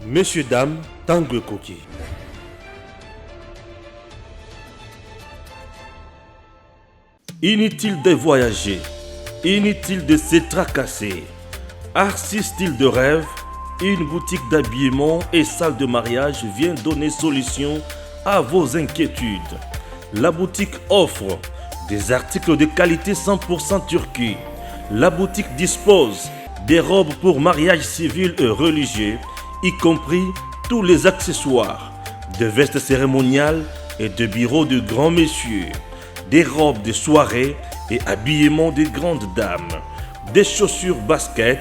Messieurs, dames, Tanguy Koki. Inutile de voyager, inutile de se tracasser. Arcis Style de Rêve, une boutique d'habillement et salle de mariage vient donner solution à vos inquiétudes. La boutique offre des articles de qualité 100% turquie. La boutique dispose des robes pour mariage civil et religieux, y compris tous les accessoires, de vestes cérémoniales et de bureaux de grands messieurs, des robes de soirée et habillement de grandes dames, des chaussures basket,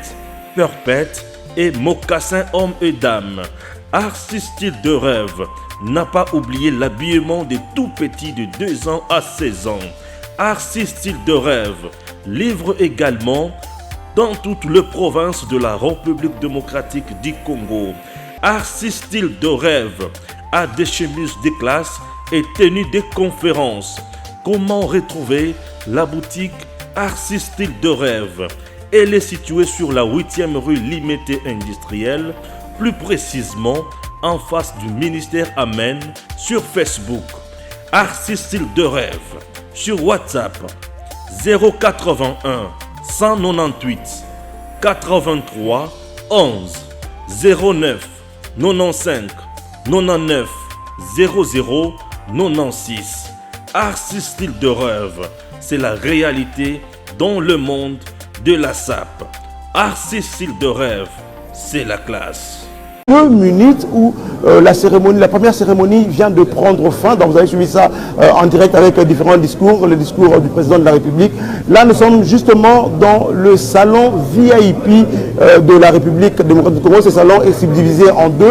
perpètes et mocassins hommes et dames. Arcis Style de Rêve n'a pas oublié l'habillement des tout petits de 2 ans à 16 ans. Arcis Style de Rêve livre également dans toutes les provinces de la République démocratique du Congo. Arcis Style de Rêve a des chemises de classe et tenues de conférences. Comment retrouver la boutique Arcis Style de Rêve? Elle est située sur la 8e rue Limité Industrielle, plus précisément en face du ministère Amen, sur Facebook. Arcis Style de Rêve, sur WhatsApp 081 198 83 11 09 95 99 00 96. Arcis Style de Rêve, c'est la réalité dans le monde de la SAP. Arcis Style de Rêve, c'est la classe. 2 minutes où la première cérémonie vient de prendre fin. Donc vous avez suivi ça en direct avec différents discours, le discours du président de la République. Là, nous sommes justement dans le salon VIP de la République démocratique du Congo. Ce salon est subdivisé en 2.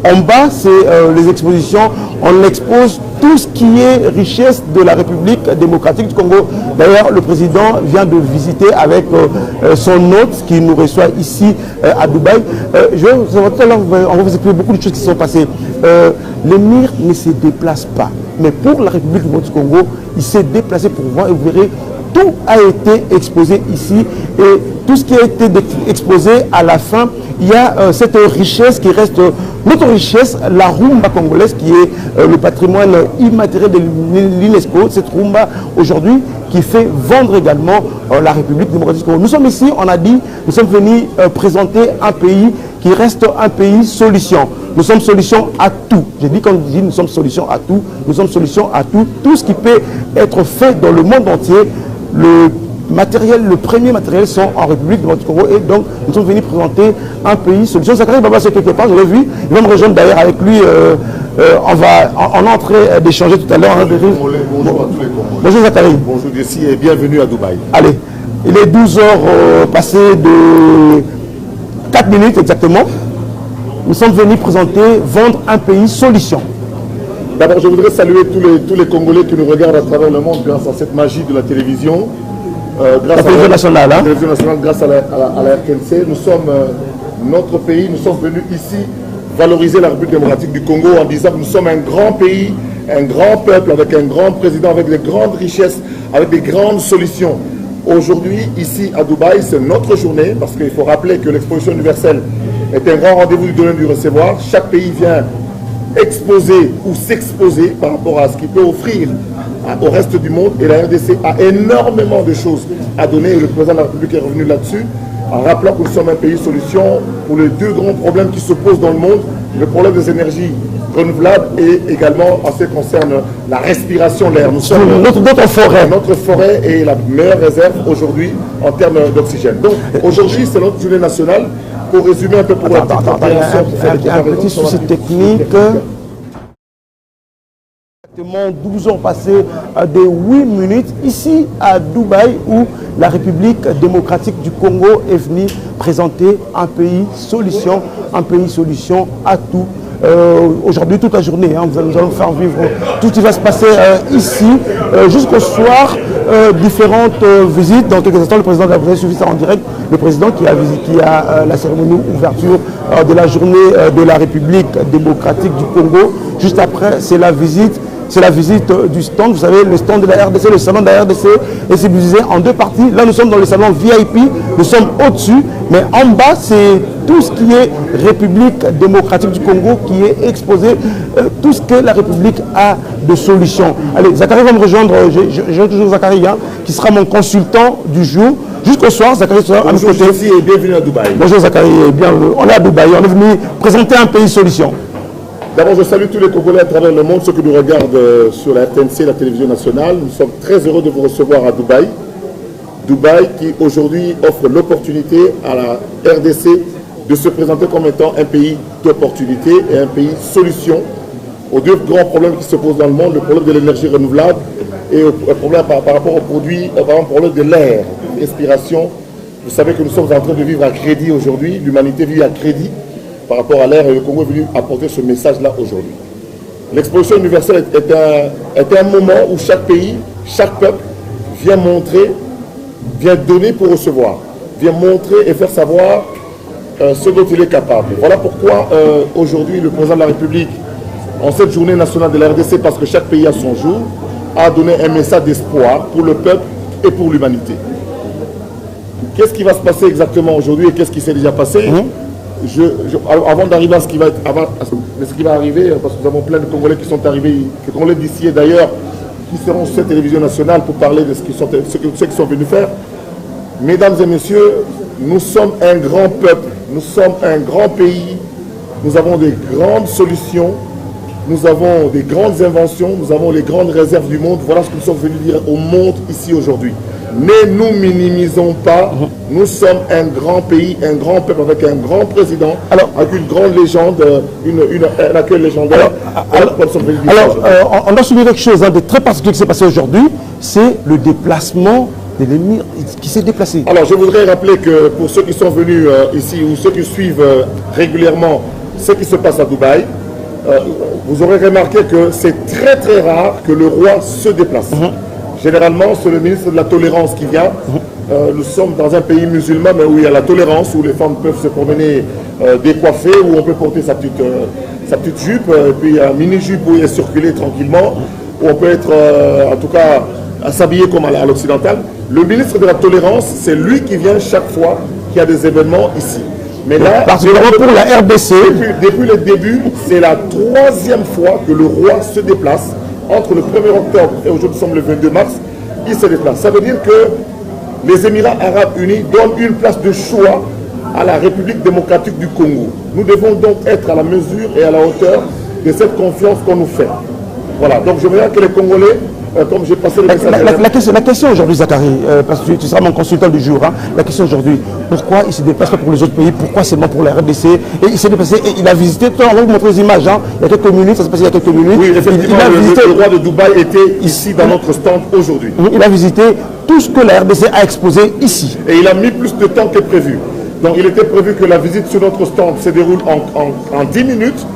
En bas, c'est les expositions. On expose tout ce qui est richesse de la République démocratique du Congo. D'ailleurs, le président vient de visiter avec son hôte qui nous reçoit ici à Dubaï. On va vous expliquer beaucoup de choses qui se sont passées. L'émir ne se déplace pas. Mais pour la République du Congo, il s'est déplacé pour voir et vous verrez, tout a été exposé ici. Et tout ce qui a été exposé à la fin, il y a cette richesse qui reste notre richesse, la rumba congolaise qui est le patrimoine immatériel de l'UNESCO. Cette rumba aujourd'hui qui fait vendre également la République démocratique du Congo. Nous sommes ici, on a dit, nous sommes venus présenter un pays qui reste un pays solution. Nous sommes solution à tout. J'ai dit quand on dit nous sommes solution à tout, nous sommes solution à tout. Tout ce qui peut être fait dans le monde entier, le premier matériel sont en République du Congo et donc nous sommes venus présenter un pays solution. Zachary Baba c'est quelque part, je l'ai vu, il va me rejoindre d'ailleurs avec lui, on va en entrer d'échanger tout à l'heure. Bonjour à tous les Congolais. Bonjour Zachary. Bonjour Jessie et bienvenue à Dubaï. Allez, il est 12 heures passées de 4 minutes exactement. Nous sommes venus présenter, vendre un pays solution. D'abord, je voudrais saluer tous les Congolais qui nous regardent à travers le monde grâce à cette magie de la télévision. Grâce la télévision nationale, la télévision nationale, grâce à la RTNC. Nous sommes notre pays, nous sommes venus ici valoriser la République démocratique du Congo en disant que nous sommes un grand pays, un grand peuple, avec un grand président, avec des grandes richesses, avec des grandes solutions. Aujourd'hui, ici à Dubaï, c'est notre journée, parce qu'il faut rappeler que l'exposition universelle est un grand rendez-vous du donner et du recevoir. Chaque pays vient exposer ou s'exposer par rapport à ce qu'il peut offrir au reste du monde, et la RDC a énormément de choses à donner et le président de la République est revenu là-dessus en rappelant que nous sommes un pays solution pour les 2 grands problèmes qui se posent dans le monde, le problème des énergies renouvelables et également en ce qui concerne la respiration, l'air. Nous sommes notre forêt. Notre forêt est la meilleure réserve aujourd'hui en termes d'oxygène. Donc aujourd'hui c'est notre journée nationale. Pour résumer un peu pour un petit souci technique. Exactement 12 heures passées de 8 minutes ici à Dubaï où la République démocratique du Congo est venue présenter un pays solution à tout. Aujourd'hui, toute la journée, nous allons faire vivre tout ce qui va se passer ici jusqu'au soir. Différentes visites. Dans quelques instants, le président de la République suivi ça en direct. Le président qui a la cérémonie d'ouverture de la journée de la République démocratique du Congo. Juste après, c'est la visite c'est la visite du stand. Vous savez, le stand de la RDC, le salon de la RDC est subdivisé en deux parties. Là, nous sommes dans le salon VIP, nous sommes au-dessus, mais en bas, c'est tout ce qui est République démocratique du Congo qui est exposé, tout ce que la République a de solutions. Allez, Zachary va me rejoindre, j'ai toujours Zachary, hein, qui sera mon consultant du jour. Jusqu'au soir, Zachary sera à mes côtés. Bonjour Jessie et bienvenue à Dubaï. Bonjour Zachary, on est à Dubaï, on est venu présenter un pays solution. D'abord, je salue tous les Congolais à travers le monde, ceux qui nous regardent sur la RTNC, la télévision nationale. Nous sommes très heureux de vous recevoir à Dubaï. Dubaï qui aujourd'hui offre l'opportunité à la RDC de se présenter comme étant un pays d'opportunité et un pays solution aux deux grands problèmes qui se posent dans le monde, le problème de l'énergie renouvelable et le problème par rapport au produit, par exemple, le problème de l'air, respiration. Vous savez que nous sommes en train de vivre à crédit aujourd'hui, l'humanité vit à crédit par rapport à l'air et le Congo est venu apporter ce message-là aujourd'hui. L'exposition universelle est un moment où chaque pays, chaque peuple vient montrer, vient donner pour recevoir, vient montrer et faire savoir ce dont il est capable. Voilà pourquoi aujourd'hui le président de la République, en cette journée nationale de la RDC, parce que chaque pays a son jour, a donné un message d'espoir pour le peuple et pour l'humanité. Qu'est-ce qui va se passer exactement aujourd'hui et qu'est-ce qui s'est déjà passé? Avant d'arriver à ce qui va arriver, parce que nous avons plein de Congolais qui sont arrivés, des Congolais d'ici et d'ailleurs, qui seront sur cette télévision nationale pour parler de ce qu'ils sont venus faire. Mesdames et messieurs, nous sommes un grand peuple, nous sommes un grand pays, nous avons des grandes solutions, nous avons des grandes inventions, nous avons les grandes réserves du monde. Voilà ce que nous sommes venus dire au monde ici aujourd'hui. Ne nous minimisons pas, nous sommes un grand pays, un grand peuple avec un grand président, avec une grande légende, un accueil légendaire. On doit souligner quelque chose de très particulier qui s'est passé aujourd'hui, c'est le déplacement de l'émir qui s'est déplacé. Alors je voudrais rappeler que pour ceux qui sont venus ici ou ceux qui suivent régulièrement ce qui se passe à Dubaï, vous aurez remarqué que c'est très très rare que le roi se déplace. Généralement, c'est le ministre de la tolérance qui vient. Nous sommes dans un pays musulman, mais où il y a la tolérance, où les femmes peuvent se promener décoiffées, où on peut porter sa petite jupe, et puis un mini-jupe où il est circulé tranquillement, où on peut être, en tout cas, s'habiller comme à l'occidental. Le ministre de la tolérance, c'est lui qui vient chaque fois qu'il y a des événements ici. Mais là, particulièrement pour la RDC. Depuis le début, c'est la troisième fois que le roi se déplace. Entre le 1er octobre et aujourd'hui nous sommes le 22 mars, il se déplace. Ça veut dire que les Émirats Arabes Unis donnent une place de choix à la République démocratique du Congo. Nous devons donc être à la mesure et à la hauteur de cette confiance qu'on nous fait. Voilà, donc je veux dire que les Congolais, comme j'ai passé le message... La question aujourd'hui, Zachary, parce que tu seras mon consultant du jour, hein, la question aujourd'hui, pourquoi il ne se déplace pas pour les autres pays, pourquoi seulement pour la RDC? Et il s'est déplacé et il a visité, on va vous montrer les images, hein, il y a quelques minutes, ça s'est passé il y a quelques minutes. Oui, effectivement, le roi de Dubaï était ici dans notre stand aujourd'hui. Il a visité tout ce que la RDC a exposé ici. Et il a mis plus de temps que prévu. Donc il était prévu que la visite sur notre stand se déroule en 10 minutes,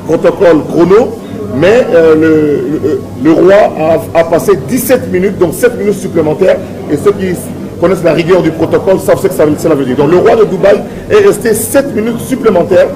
protocole chrono. Mais le roi a passé 17 minutes, donc 7 minutes supplémentaires. Et ceux qui connaissent la rigueur du protocole savent ce que cela veut dire. Donc le roi de Dubaï est resté 7 minutes supplémentaires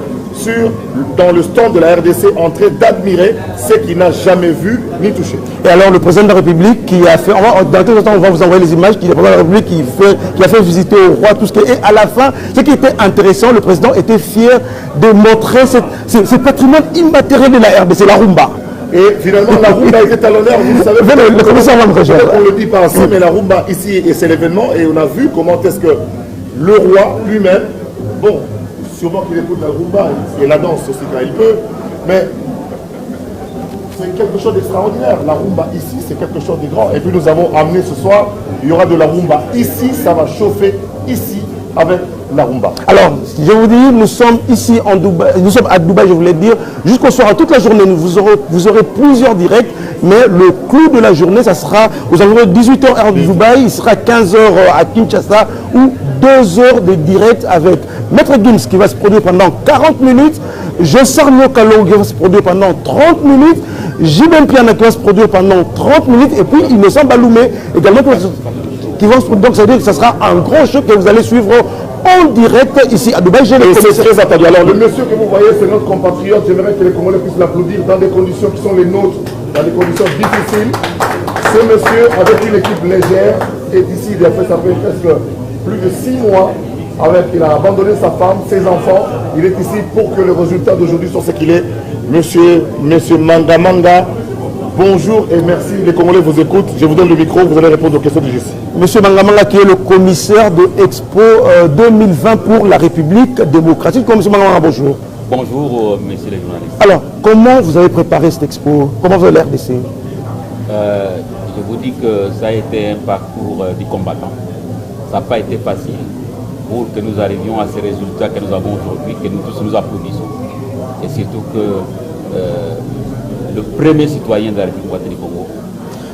dans le stand de la RDC en train d'admirer ce qu'il n'a jamais vu ni touché. Et alors le président de la République qui a fait, dans quelques temps on va vous envoyer les images, le président de la République qui a fait visiter au roi tout ce qui est, et à la fin, ce qui était intéressant, le président était fier de montrer ce patrimoine immatériel de la RDC, la rumba. Et finalement, la rumba était à l'honneur, vous savez. Le commissaire va me rejoindre. On le dit pas assez, mais la rumba ici, et c'est l'événement, et on a vu comment est-ce que le roi lui-même, bon, sûrement qu'il écoute la rumba et la danse aussi quand il peut, mais c'est quelque chose d'extraordinaire. La rumba ici, c'est quelque chose de grand. Et puis nous avons amené ce soir, il y aura de la rumba ici, ça va chauffer ici avec la rumba. Alors, je vous dis, nous sommes ici en Dubaï, nous sommes à Dubaï, je voulais dire, jusqu'au soir, toute la journée, vous aurez plusieurs directs, mais le clou de la journée, ça sera aux environs de 18h heure de Dubaï, il sera 15h à Kinshasa, ou 2 heures de direct avec Maître Gims qui va se produire pendant 40 minutes, Jossarno Kalo qui va se produire pendant 30 minutes, Jibem Piana qui va se produire pendant 30 minutes, et puis Innocent Baloumé également qui vont se produire. Donc ça veut dire que ce sera un gros show que vous allez suivre en direct ici à Dubaï. Et c'est très attendu. Alors le monsieur que vous voyez, c'est notre compatriote. J'aimerais que les Congolais puissent l'applaudir dans des conditions qui sont les nôtres. dans des conditions difficiles. Ce monsieur, avec une équipe légère, est ici, il a fait ça fait presque plus de 6 mois. Il a abandonné sa femme, ses enfants. Il est ici pour que le résultat d'aujourd'hui soit ce qu'il est. Monsieur Manga Manga, bonjour et merci. Les Congolais vous écoutent. Je vous donne le micro, vous allez répondre aux questions du GC. Monsieur Manga Manga qui est le commissaire de Expo 2020 pour la République démocratique. Monsieur Manga Manga, bonjour. Bonjour, messieurs les journalistes. Alors, comment vous avez préparé cette expo? Comment vous avez l'RDC? Je vous dis que ça a été un parcours du combattant. Ça n'a pas été facile pour que nous arrivions à ces résultats que nous avons aujourd'hui, que nous tous nous applaudissons. Et surtout que le premier citoyen de la République du Congo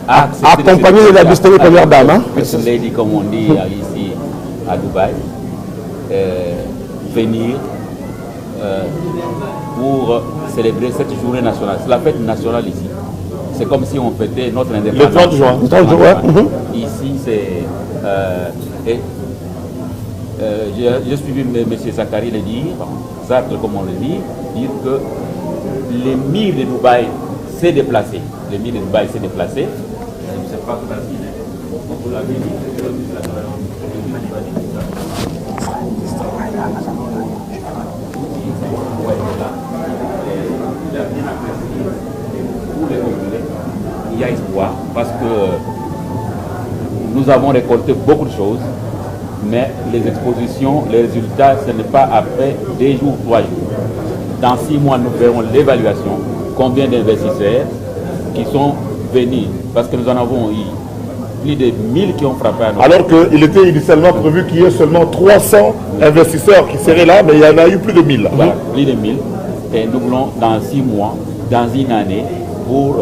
a accompagné de la distinguée première dame, hein? Lady, comme on dit ici à Dubaï, venir pour célébrer cette journée nationale. C'est la fête nationale ici. C'est comme si on fêtait notre indépendance. Le 30 juin. Le 30 juin. Ici, c'est... j'ai suivi M. Zakari le dire, Zartre comme on le dit, dire que l'émir de Dubaï s'est déplacé. L'émir de Dubaï s'est déplacé. Je ne sais pas tout à fait. Vous l'avez dit. Il y a espoir parce que nous avons récolté beaucoup de choses, mais les expositions, les résultats, ce n'est pas après 2 jours, 3 jours. Dans 6 mois, nous verrons l'évaluation, combien d'investisseurs qui sont venus, parce que nous en avons eu plus de 1000 qui ont frappé à nous. Alors qu'il était initialement prévu qu'il y ait seulement 300 investisseurs qui seraient là, mais il y en a eu plus de 1000. Voilà, plus de 1000. Et nous voulons, dans 6 mois, dans une année, pour,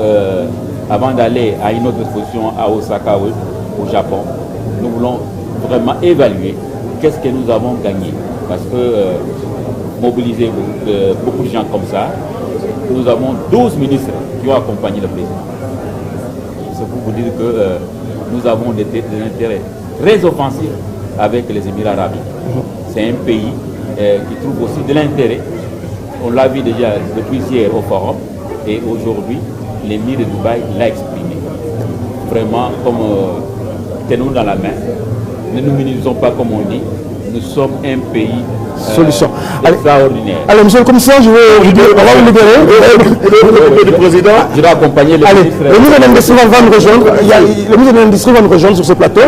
avant d'aller à une autre exposition à Osaka, au Japon, nous voulons vraiment évaluer qu'est-ce que nous avons gagné. Parce que mobiliser beaucoup de gens comme ça, nous avons 12 ministres qui ont accompagné le président. C'est pour vous dire que nous avons des intérêts très offensifs avec les Émirats arabes. C'est un pays qui trouve aussi de l'intérêt. On l'a vu déjà depuis hier au forum et aujourd'hui, l'émir de Dubaï l'a exprimé. Vraiment, comme tenons dans la main. Ne nous minimisons pas comme on dit. Nous sommes un pays solution extraordinaire. Alors, monsieur le commissaire, je vais vous libérer. Le président, je dois accompagner le ministre. Le ministre de l'Industrie va nous rejoindre. Le ministre de l'Industrie va nous rejoindre sur ce plateau.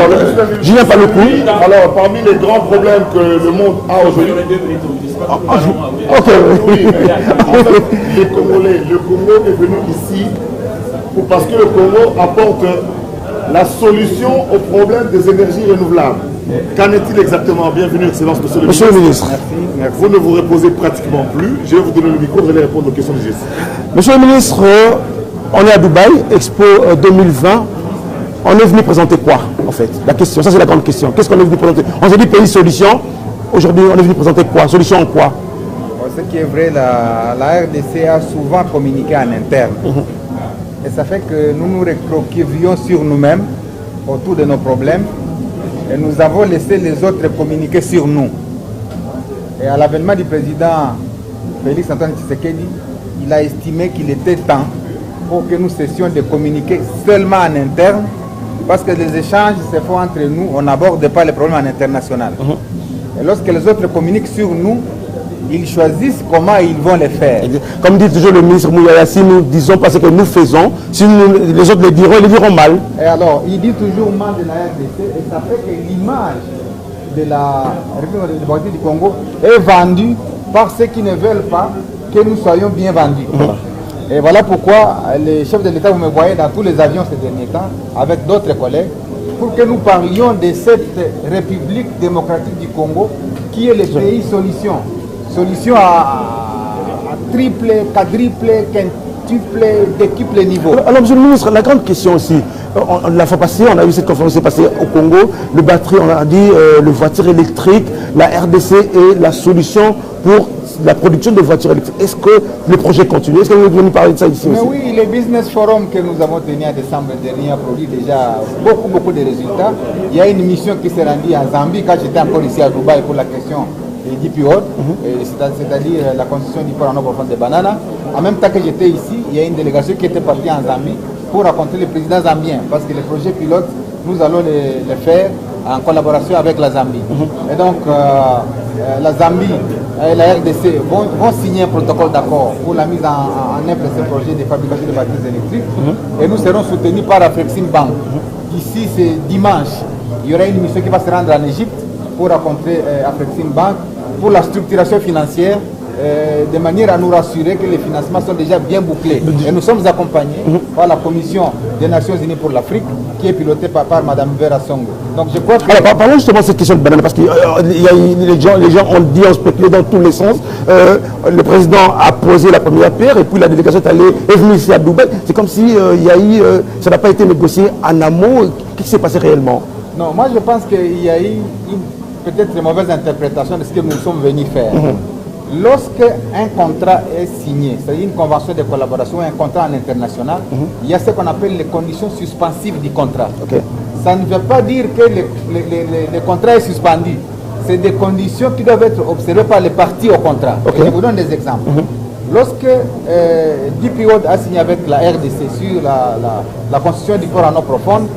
Julien Paloukou. Alors, parmi les grands problèmes que le monde a aujourd'hui, le Congo est venu ici parce que le Congo apporte la solution au problème des énergies renouvelables. Qu'en est-il exactement? Bienvenue, Excellence, Monsieur le ministre. Merci. Vous ne vous reposez pratiquement plus. Je vais vous donner le micro, vous allez répondre aux questions du GC. Monsieur le ministre, on est à Dubaï, Expo 2020. On est venu présenter quoi, en fait? La question, ça c'est la grande question. Qu'est-ce qu'on est venu présenter? On s'est dit pays solution. Aujourd'hui, on est venu présenter quoi? Solution en quoi? Ce qui est vrai, la RDC a souvent communiqué en interne. Et ça fait que nous nous recroquevillions sur nous-mêmes autour de nos problèmes et nous avons laissé les autres communiquer sur nous. Et à l'avènement du président Félix Antoine Tshisekedi, il a estimé qu'il était temps pour que nous cessions de communiquer seulement en interne parce que les échanges se font entre nous, on n'aborde pas les problèmes en international. Et lorsque les autres communiquent sur nous, ils choisissent comment ils vont les faire. Comme dit toujours le ministre Mouyaya, si nous disons pas ce que nous faisons, si les autres les diront mal. Et alors, il dit toujours mal de la RDC et ça fait que l'image de la République démocratique du Congo est vendue par ceux qui ne veulent pas que nous soyons bien vendus. Et voilà pourquoi les chefs de l'État, vous me voyez dans tous les avions ces derniers temps, avec d'autres collègues, pour que nous parlions de cette République démocratique du Congo qui est le pays solution. Solution à triple, quadruple, quintuple, décuple niveau. Alors, monsieur le ministre, la grande question aussi, la fois passée, on a vu cette conférence qui s'est passée au Congo, le batterie, on a dit, le voiture électrique, la RDC est la solution pour la production de voitures électriques. Est-ce que le projet continue? Est-ce que vous voulez nous parler de ça ici? Mais aussi? Oui, le Business Forum que nous avons tenu en décembre dernier a produit déjà beaucoup de résultats. Il y a une mission qui s'est rendue à Zambie quand j'étais encore ici à Dubaï pour la question DP World, c'est-à-dire la construction du port en eau profonde de Banana. En même temps que j'étais ici, il y a une délégation qui était partie en Zambie pour rencontrer le président zambien, parce que les projets pilotes, nous allons les faire en collaboration avec la Zambie. Et donc, la Zambie et la RDC vont signer un protocole d'accord pour la mise en œuvre de ce projet de fabrication de batteries électriques. Et nous serons soutenus par Afrexim Bank. Ici, c'est dimanche, il y aura une mission qui va se rendre en Égypte pour rencontrer Afrexim Bank pour la structuration financière, de manière à nous rassurer que les financements sont déjà bien bouclés. Et nous sommes accompagnés par la Commission des Nations Unies pour l'Afrique, qui est pilotée par Mme Vera Songo. Donc je crois que... Alors, parlons justement de cette question de banane, parce que les gens ont dit, ont spéculé dans tous les sens. Le président a posé la première pierre, et puis la délégation est venue ici à Dubaï. C'est comme si ça n'a pas été négocié en amont. Qu'est-ce qui s'est passé réellement? Non, moi je pense qu'il y a eu peut-être une mauvaise interprétation de ce que nous sommes venus faire. Lorsque un contrat est signé, c'est-à-dire une convention de collaboration, un contrat en international, il y a ce qu'on appelle les conditions suspensives du contrat. Ça ne veut pas dire que le contrat est suspendu. C'est des conditions qui doivent être observées par les parties au contrat. Et je vous donne des exemples. Lorsque DP World a signé avec la RDC sur la construction du port en eau profonde,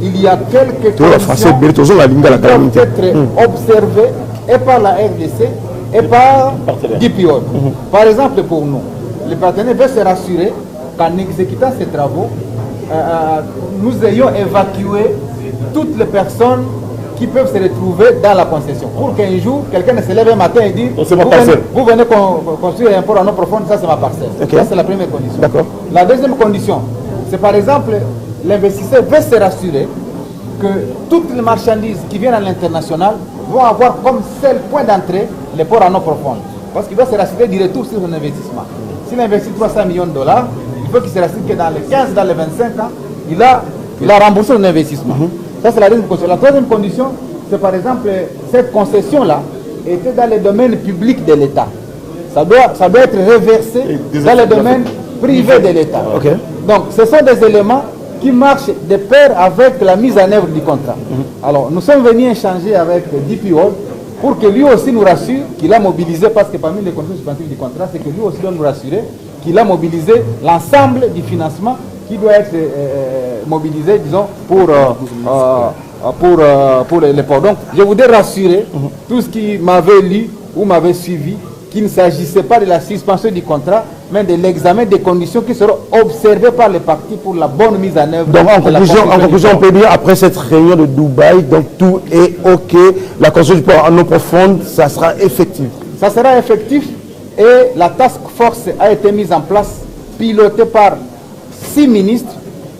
il y a quelques conditions qui doivent être observées et par la RDC et par DP World. Par exemple, pour nous, les partenaires veulent se rassurer qu'en exécutant ces travaux, nous ayons évacué toutes les personnes qui peuvent se retrouver dans la concession. Pour qu'un jour, quelqu'un ne se lève un matin et dise vous venez construire un port en eau profonde, ça c'est ma parcelle. Ça c'est la première condition. La deuxième condition, c'est par exemple, l'investisseur veut se rassurer que toutes les marchandises qui viennent à l'international vont avoir comme seul point d'entrée les ports en eau profonde. Parce qu'il doit se rassurer du retour sur son investissement. S'il investit 300 millions de dollars, il faut qu'il se rassure que dans les 15, dans les 25 ans, il a remboursé son investissement. Ça, c'est la deuxième condition. La troisième condition, c'est par exemple, cette concession-là était dans le domaine public de l'État. Ça doit être reversé dans le domaine privé de l'État. Donc, ce sont des éléments qui marchent de pair avec la mise en œuvre du contrat. Alors, nous sommes venus échanger avec DP World pour que lui aussi nous rassure qu'il a mobilisé, parce que parmi les conditions suspensives du contrat, c'est que lui aussi doit nous rassurer qu'il a mobilisé l'ensemble du financement qui doit être mobilisé, disons, pour les ports. Donc, je voudrais rassurer tous ceux qui m'avaient lu ou m'avaient suivi qu'il ne s'agissait pas de la suspension du contrat, mais de l'examen des conditions qui seront observées par les parties pour la bonne mise en œuvre. Donc, en conclusion, on peut dire, après cette réunion de Dubaï, donc tout est OK, la construction du port en eau profonde, ça sera effectif. Ça sera effectif et la task force a été mise en place, pilotée par 6 ministres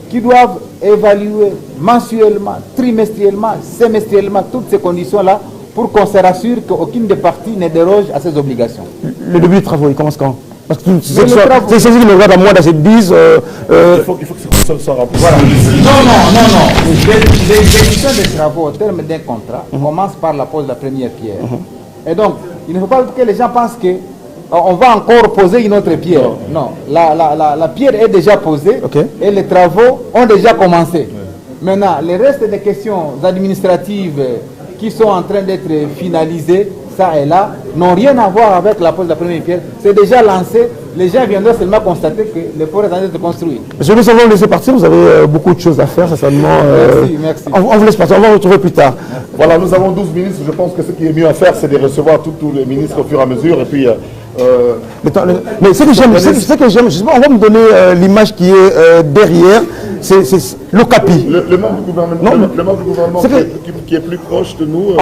qui doivent évaluer mensuellement, trimestriellement, semestriellement toutes ces conditions-là pour qu'on se rassure qu'aucune des parties ne déroge à ses obligations. Le début des travaux, il commence quand? Parce que c'est ce qui me regarde à moi dans cette bise. Il faut que ça soit rappelé. Voilà. Non. L'exécution des travaux au terme d'un contrat commence par la pose de la première pierre. Et donc, il ne faut pas que les gens pensent que on va encore poser une autre pierre. Non, la pierre est déjà posée et les travaux ont déjà commencé. Maintenant, le reste des questions administratives qui sont en train d'être finalisées, ça et là, n'ont rien à voir avec la pose de la première pierre. C'est déjà lancé. Les gens viendront seulement constater que le port est en train de construire. Monsieur, nous allons laisser partir. Vous avez beaucoup de choses à faire, certainement. Merci. On vous laisse partir. On va vous retrouver plus tard. Voilà, nous avons 12 ministres. Je pense que ce qui est mieux à faire, c'est de recevoir tous les ministres au fur et à mesure. Et puis, mais ce que j'aime, on va me donner l'image qui est derrière. C'est l'OCAPI. Le membre du gouvernement, qui est plus proche de nous.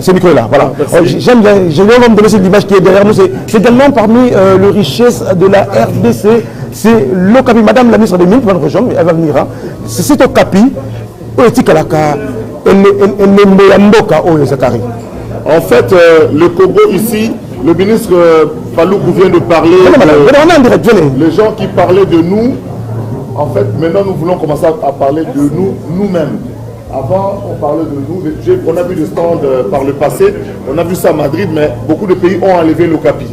C'est micro là, voilà. J'aime bien, on va me donner cette image qui est derrière nous. C'est également parmi les richesses de la RDC. C'est l'OCAPI. Madame la ministre des Mines, elle va venir. C'est OCAPI. En fait, le Congo ici, le ministre Paloukou vient de parler. Les gens qui parlaient de nous, en fait, maintenant nous voulons commencer à parler de nous-mêmes. Avant, on parlait de nous. On a vu des stands par le passé. On a vu ça à Madrid, mais beaucoup de pays ont enlevé l'OCAPI.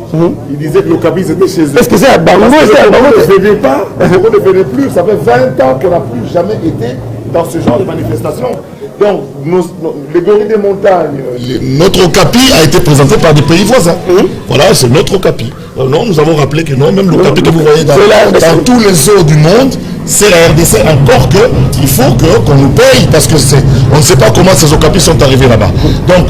Ils disaient que l'OCAPI c'était chez eux. Est-ce que c'est à Bango? Le Congo ne venait pas. Le Congo ne venait plus. Ça fait 20 ans qu'on n'a plus jamais été dans ce genre de manifestation. Donc, les gorilles des montagnes, notre Okapi a été présenté par des pays voisins. Voilà, c'est notre Okapi. Non, nous avons rappelé que non, même le Okapi que vous voyez dans tous les zoos du monde, c'est la RDC, encore qu'il faut qu'on nous paye, parce que on ne sait pas comment ces Okapis sont arrivés là-bas. Donc,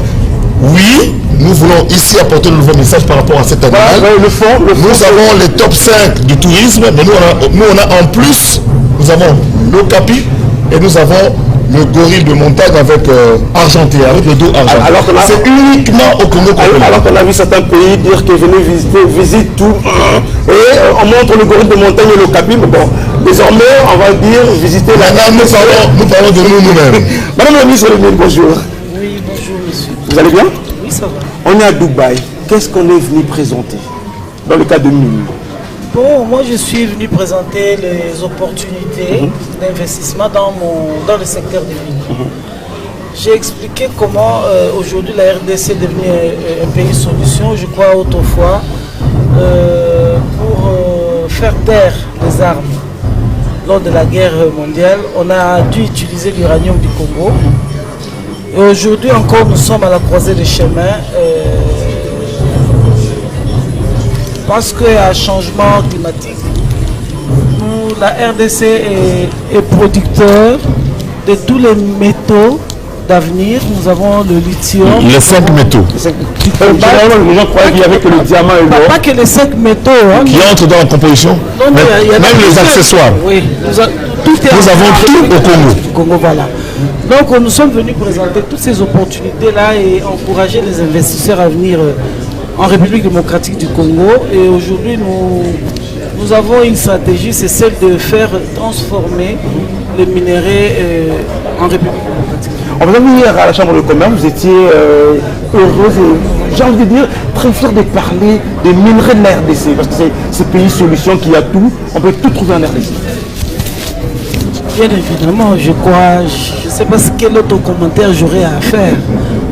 oui, nous voulons ici apporter le nouveau message par rapport à cet animal. Nous avons les top 5 du tourisme, mais nous on a en plus, nous avons l'Okapi et nous avons le gorille de montagne avec argenté, avec le dos argenté. C'est uniquement au Congo. Alors qu'on a vu certains pays dire que venez visite tout. Et on montre le gorille de montagne et l'Okapi, mais bon, désormais on va dire visiter la... Nous parlons de nous-mêmes. Madame la ministre, bonjour. Oui, bonjour monsieur. Vous allez bien? Oui, ça va. On est à Dubaï. Qu'est-ce qu'on est venu présenter dans le cas de mine? Bon, moi je suis venu présenter les opportunités d'investissement dans le secteur des mines. J'ai expliqué comment aujourd'hui la RDC est devenue un pays solution, je crois autrefois, pour faire taire les armes. Lors de la guerre mondiale, on a dû utiliser l'uranium du Congo. Et aujourd'hui encore, nous sommes à la croisée des chemins. Parce qu'il y a un changement climatique, la RDC est producteur de tous les métaux d'avenir. Nous avons le lithium. Les 5 métaux. Les gens croient qu'il y avait que le diamant et l'or. Pas que les 5 métaux. Hein, qui entrent dans la composition. Non, même les accessoires. Oui, nous avons tout au Congo. Voilà. Donc nous sommes venus présenter toutes ces opportunités-là et encourager les investisseurs à venir en République démocratique du Congo. Et aujourd'hui, nous avons une stratégie, c'est celle de faire transformer les minéraux en République démocratique. On vous a vu hier à la Chambre de commerce, vous étiez heureuse et, j'ai envie de dire, très fier de parler des minerais de la RDC, parce que c'est ce pays solution qui a tout, on peut tout trouver en RDC. Bien évidemment, je crois, je ne sais pas quel autre commentaire j'aurais à faire.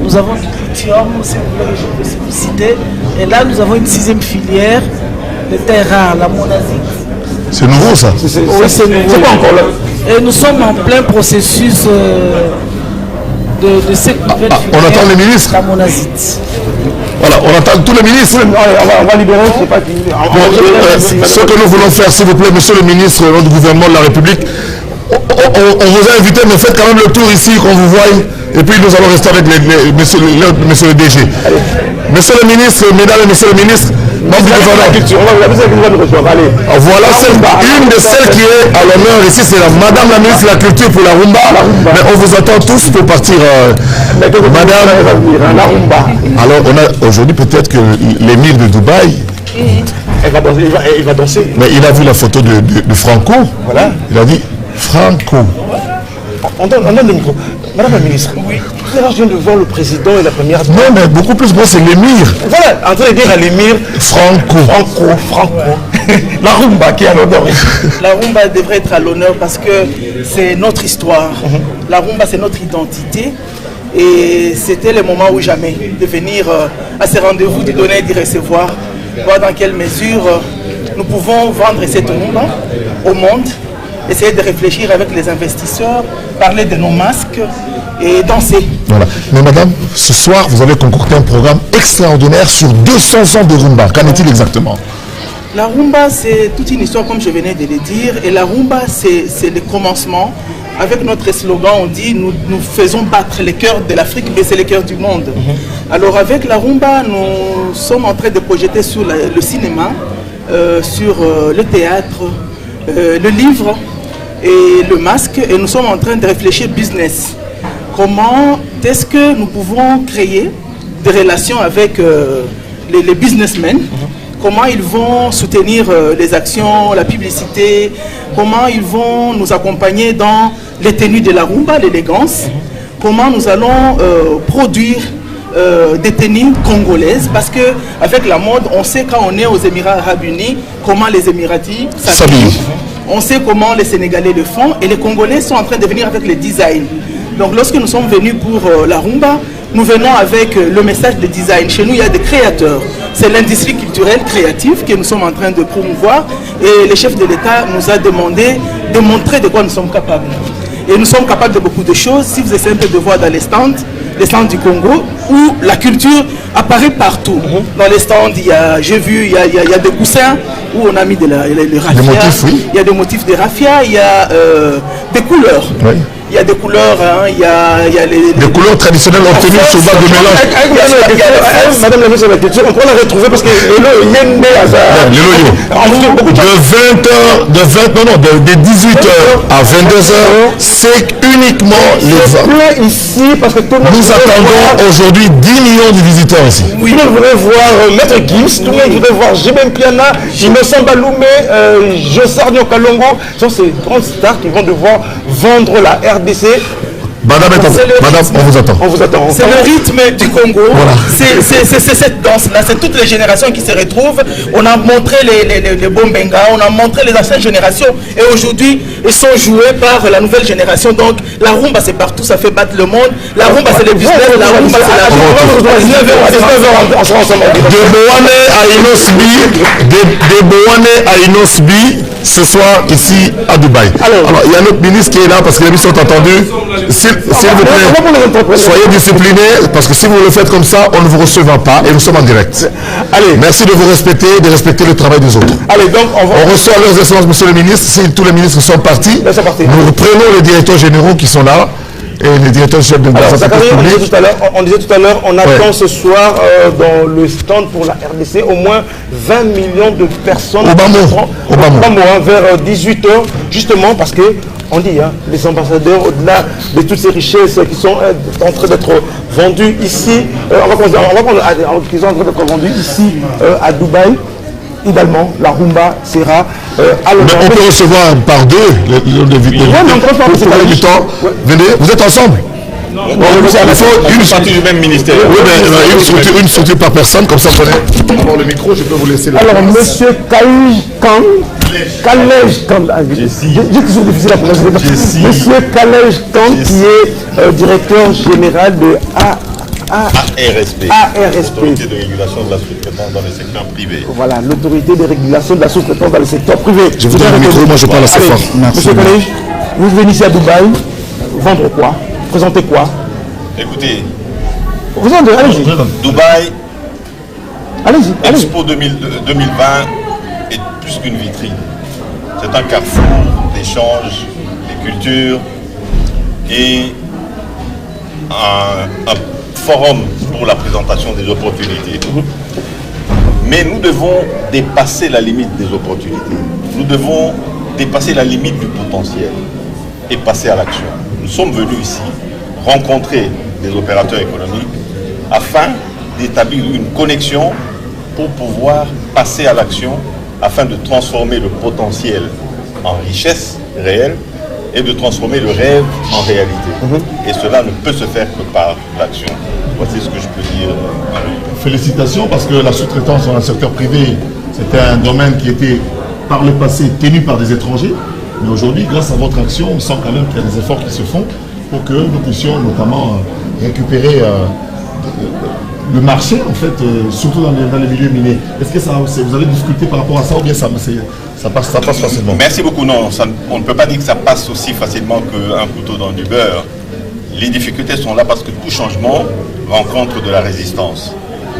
Nous avons du lithium, si vous voulez, je peux vous citer. Et là, nous avons une 6e filière, les terres rares, la monazite. C'est nouveau ça? Oui, c'est nouveau. C'est pas encore là. Et nous sommes en plein processus de cette nouvelle filière. On attend les ministres? La monazite. Voilà, on attend tous les ministres. On va libérer, je ne sais pas qui... Ce que nous voulons faire, s'il vous plaît, monsieur le ministre du gouvernement de la République, on vous a invité, mais faites quand même le tour ici, qu'on vous voie, et puis nous allons rester avec monsieur le DG. Monsieur le ministre, mesdames et messieurs le ministre, membres du gouvernement. Voilà une de celles qui est à l'honneur ici, c'est madame la ministre de la Culture pour la Rumba. Mais on vous attend tous pour partir. Madame, alors on a aujourd'hui peut-être que l'émir de Dubaï, il va danser. mais il a vu la photo de Franco. Voilà. Il a dit Franco. On donne le micro. Madame la ministre, oui. Tout à l'heure, je viens de voir le président et la première... Non, mais beaucoup plus gros, c'est l'émir. Voilà, en train de dire à l'émir... Franco. La rumba qui est à l'honneur. La rumba devrait être à l'honneur parce que c'est notre histoire. La rumba, c'est notre identité. Et c'était le moment ou jamais de venir à ces rendez-vous, de donner et de recevoir, voir dans quelle mesure nous pouvons vendre cette rumba au monde, essayer de réfléchir avec les investisseurs, parler de nos masques et danser. Voilà. Mais madame, ce soir, vous avez concocté un programme extraordinaire sur 200 ans de rumba. Qu'en est-il exactement? La rumba, c'est toute une histoire, comme je venais de le dire. Et la rumba, c'est le commencement. Avec notre slogan, on dit nous faisons battre les cœurs de l'Afrique, mais c'est les cœurs du monde. Alors avec la rumba, nous sommes en train de projeter sur le cinéma, sur le théâtre, le livre et le masque. Et nous sommes en train de réfléchir business. Comment est-ce que nous pouvons créer des relations avec les businessmen? Comment ils vont soutenir les actions, la publicité, comment ils vont nous accompagner dans les tenues de la rumba, l'élégance, comment nous allons produire des tenues congolaises, parce qu'avec la mode, on sait quand on est aux Émirats Arabes Unis, comment les Émiratis s'habillent, on sait comment les Sénégalais le font, et les Congolais sont en train de venir avec les designs. Donc lorsque nous sommes venus pour la rumba, nous venons avec le message de design. Chez nous, il y a des créateurs. C'est l'industrie culturelle créative que nous sommes en train de promouvoir. Et le chef de l'État nous a demandé de montrer de quoi nous sommes capables. Et nous sommes capables de beaucoup de choses. Si vous essayez un peu de voir dans les stands du Congo, où la culture apparaît partout. Dans les stands, j'ai vu, il y a des coussins où on a mis le raffia. Des motifs, oui. Il y a des motifs de raffia, il y a des couleurs. Oui. Il y a des couleurs, il y a les couleurs traditionnelles obtenues sur base de mélange. Madame la ministre de la Culture, on peut la retrouver parce que de 18h à 22h, c'est uniquement les hommes. Ici, parce que tout le monde nous attendons aujourd'hui 10 millions de visiteurs ici. Oui, tout le monde voudrait voir Maître Gims, tout le monde voudrait voir Jimem Piana, Innocent Baloumé, Jossarnio Kalongo. Ce sont ces grandes stars qui vont devoir vendre la RDC. Madame, on vous attend. On vous attend. C'est le rythme du Congo. Voilà. C'est cette danse-là. C'est toutes les générations qui se retrouvent. On a montré les Bombenga, on a montré les anciennes générations. Et aujourd'hui, ils sont joués par la nouvelle génération. Donc, la rumba, c'est partout. Ça fait battre le monde. La rumba, c'est le business. La rumba, c'est la rumba. On sera ensemble. De Boane à Inosbi, ce soir ici à Dubaï. Alors, il y a notre ministre qui est là parce que les ministres sont entendus. S'il vous plaît, soyez disciplinés parce que si vous le faites comme ça, on ne vous recevra pas et nous sommes en direct. Allez. Merci de vous respecter, de respecter le travail des autres. Allez, donc on reçoit leurs excellences, monsieur le ministre. Si tous les ministres sont partis, nous reprenons les directeurs généraux qui sont là. Et les directeurs chefs de on disait tout à l'heure, on attend ce soir dans le stand pour la RDC au moins 20 millions de personnes. Vers 18h, justement parce que on dit, les ambassadeurs, au-delà de toutes ces richesses qui sont en train d'être vendues ici, qui sont en train d'être vendues ici à Dubaï. Idéalement, la rumba sera à l'honneur. Mais on peut recevoir par deux les vidéos. Venez, vous êtes ensemble. Il faut une partie du même ministère. Oui, mais une structure par personne, comme ça vous allez avoir le micro, je peux vous laisser. Alors, monsieur Kalej Kand, j'ai toujours difficile à prononcer. Monsieur Kalej Kand, qui est directeur général de ARSP, l'autorité de régulation de la sous-traitance dans le secteur privé. Voilà, l'autorité de régulation de la sous-traitance dans le secteur privé. Je vous donne le micro, moi je parle assez fort. Monsieur Kalej, vous venez ici à Dubaï, vendre quoi? Présenter quoi? Écoutez, allez-y. Dubaï, allez-y. Expo 2020 est plus qu'une vitrine. C'est un carrefour d'échanges, des cultures et un forum pour la présentation des opportunités. Mais nous devons dépasser la limite des opportunités. Nous devons dépasser la limite du potentiel et passer à l'action. Nous sommes venus ici rencontrer des opérateurs économiques afin d'établir une connexion pour pouvoir passer à l'action afin de transformer le potentiel en richesse réelle et de transformer le rêve en réalité. Et cela ne peut se faire que par l'action. Voici ce que je peux dire. Félicitations parce que la sous-traitance dans le secteur privé, c'était un domaine qui était par le passé tenu par des étrangers. Mais aujourd'hui, grâce à votre action, on sent quand même qu'il y a des efforts qui se font pour que nous puissions notamment récupérer le marché, en fait, surtout dans les milieux minés. Est-ce que vous avez discuté par rapport à ça ou bien ça passe facilement? Merci beaucoup. Non, on ne peut pas dire que ça passe aussi facilement qu'un couteau dans du beurre. Les difficultés sont là parce que tout changement rencontre de la résistance.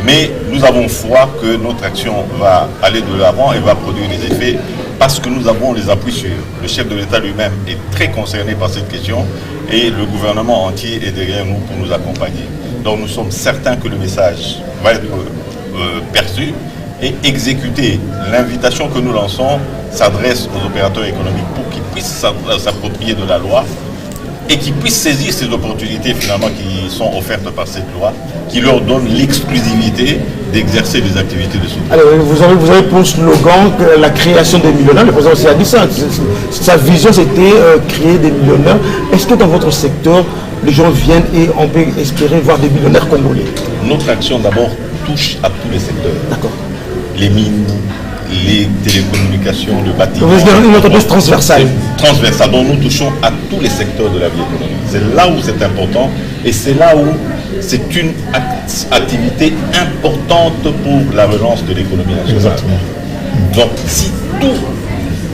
Mais nous avons foi que notre action va aller de l'avant et va produire des effets parce que nous avons les appuis sûrs. Le chef de l'État lui-même est très concerné par cette question et le gouvernement entier est derrière nous pour nous accompagner. Donc nous sommes certains que le message va être perçu et exécuté. L'invitation que nous lançons s'adresse aux opérateurs économiques pour qu'ils puissent s'approprier de la loi et qui puissent saisir ces opportunités finalement qui sont offertes par cette loi, qui leur donne l'exclusivité d'exercer des activités de soutien. Alors, vous avez pour slogan la création des millionnaires. Le président aussi a dit ça. Sa vision, c'était créer des millionnaires. Est-ce que dans votre secteur, les gens viennent et on peut espérer voir des millionnaires congolais? Notre action d'abord touche à tous les secteurs. D'accord. Les mines, les télécommunications, le bâtiment. Vous avez une entreprise transversale. Transversale, dont nous touchons à tous les secteurs de la vie économique. C'est là où c'est important et c'est là où c'est une activité importante pour la relance de l'économie nationale. Exactement. Donc si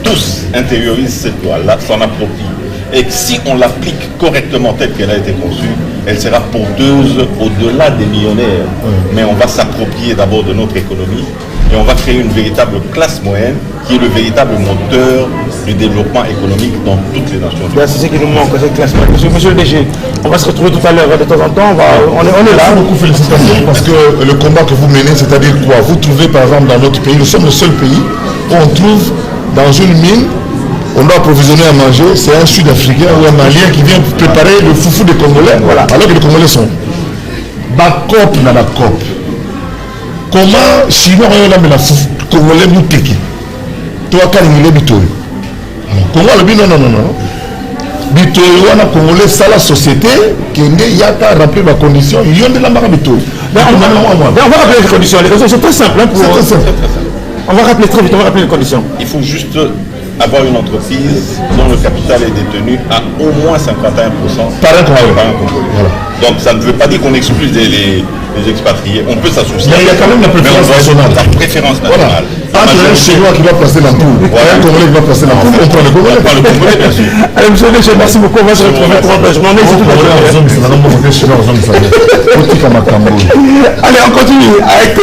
tous intériorisent cette loi-là, s'en approprient et que si on l'applique correctement telle qu'elle a été conçue, elle sera porteuse au-delà des millionnaires. Mais on va s'approprier d'abord de notre économie et on va créer une véritable classe moyenne qui est le véritable moteur du développement économique dans toutes les nations. C'est ce qui nous manque, cette classe moyenne. Monsieur le DG, on va se retrouver tout à l'heure de temps en temps. On est là. Beaucoup félicitations parce que le combat que vous menez, c'est-à-dire quoi? Vous trouvez par exemple dans notre pays, nous sommes le seul pays où on trouve dans une mine, on doit approvisionner à manger, c'est un Sud-Africain ou un Malien qui vient préparer le foufou des Congolais, voilà. Alors que les Congolais sont bakop dans la COP. Comment Chinois ont la foufou Congolais mouteki? Toi, quand il est bitoy. Congo le bin non. Bitoy wana Congolais ça la société qui y a qu'à rappeler ma condition, il y a de la marque bitoy. On va rappeler les conditions. Les conditions sont très simples. On va rappeler très vite, on va rappeler les conditions. Il faut juste avoir une entreprise dont le capital est détenu à au moins 51% par un Congolais. Voilà. Donc ça ne veut pas dire qu'on exclut les expatriés. On peut s'associer. Mais il y a quand même la préférence nationale. La préférence nationale. Voilà. Entre un Chinois qui va placer l'ampoule, un Congolais qui va placer l'ampoule, on prend le Congolais. On prend le Congolais, bien sûr. Allez, monsieur le DG, merci beaucoup. On va se retrouver pour un engagement. Allez, on continue avec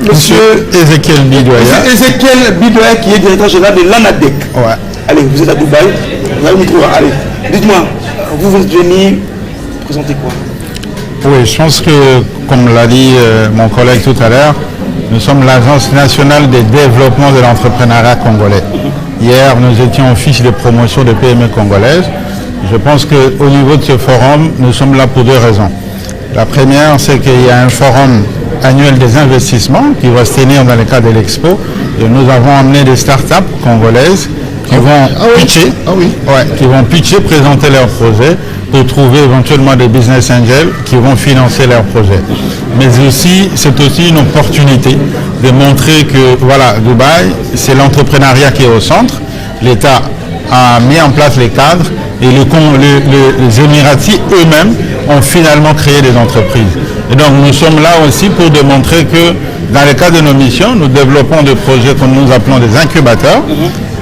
monsieur Ezekiel Bidoya. Ezekiel Bidoya qui est directeur général de l'ANADEC. Ouais. Allez, vous êtes à Dubaï. Vous avez le micro. Allez, dites-moi, vous êtes venu présenter quoi? Oui, je pense que, comme l'a dit mon collègue tout à l'heure, nous sommes l'Agence nationale de développement de l'entrepreneuriat congolais. Hier, nous étions au fiche de promotion de PME congolaises. Je pense qu'au niveau de ce forum, nous sommes là pour deux raisons. La première, c'est qu'il y a un forum annuel des investissements qui va se tenir dans le cadre de l'Expo. Et nous avons amené des startups congolaises qui vont pitcher, présenter leurs projets pour trouver éventuellement des business angels qui vont financer leurs projets. Mais aussi, c'est aussi une opportunité de montrer que, voilà, Dubaï, c'est l'entrepreneuriat qui est au centre. L'État a mis en place les cadres et les Émiratis eux-mêmes ont finalement créé des entreprises. Et donc, nous sommes là aussi pour démontrer que, dans le cadre de nos missions, nous développons des projets que nous appelons des incubateurs.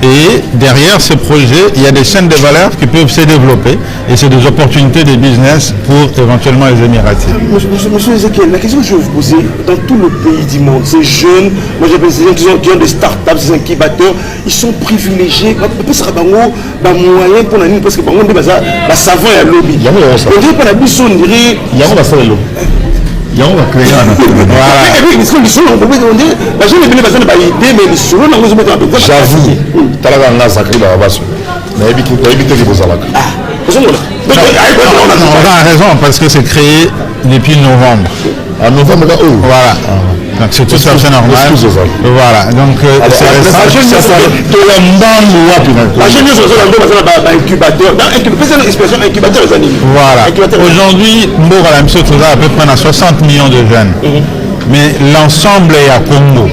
Et derrière ces projets, il y a des chaînes de valeur qui peuvent se développer et c'est des opportunités de business pour éventuellement les Émiratis. Monsieur Ezekiel, la question que je vais vous poser, dans tout le pays du monde, ces jeunes, moi j'appelle ces gens qui ont des startups, des incubateurs, ils sont privilégiés. Peut-être ça va moyen pour nous parce que par contre, les savants et le lobby. On dirait pas la bise, on dirait. Il y a un lobby. Il y a un créé un j'avoue, tu as la sacrée dans la base. On a raison parce que c'est créé depuis novembre. En novembre, voilà. Donc c'est tout à fait normal. Voilà. Donc c'est voilà. Aujourd'hui, Mbora à peu près 60 millions de jeunes. Mais l'ensemble est à Congo.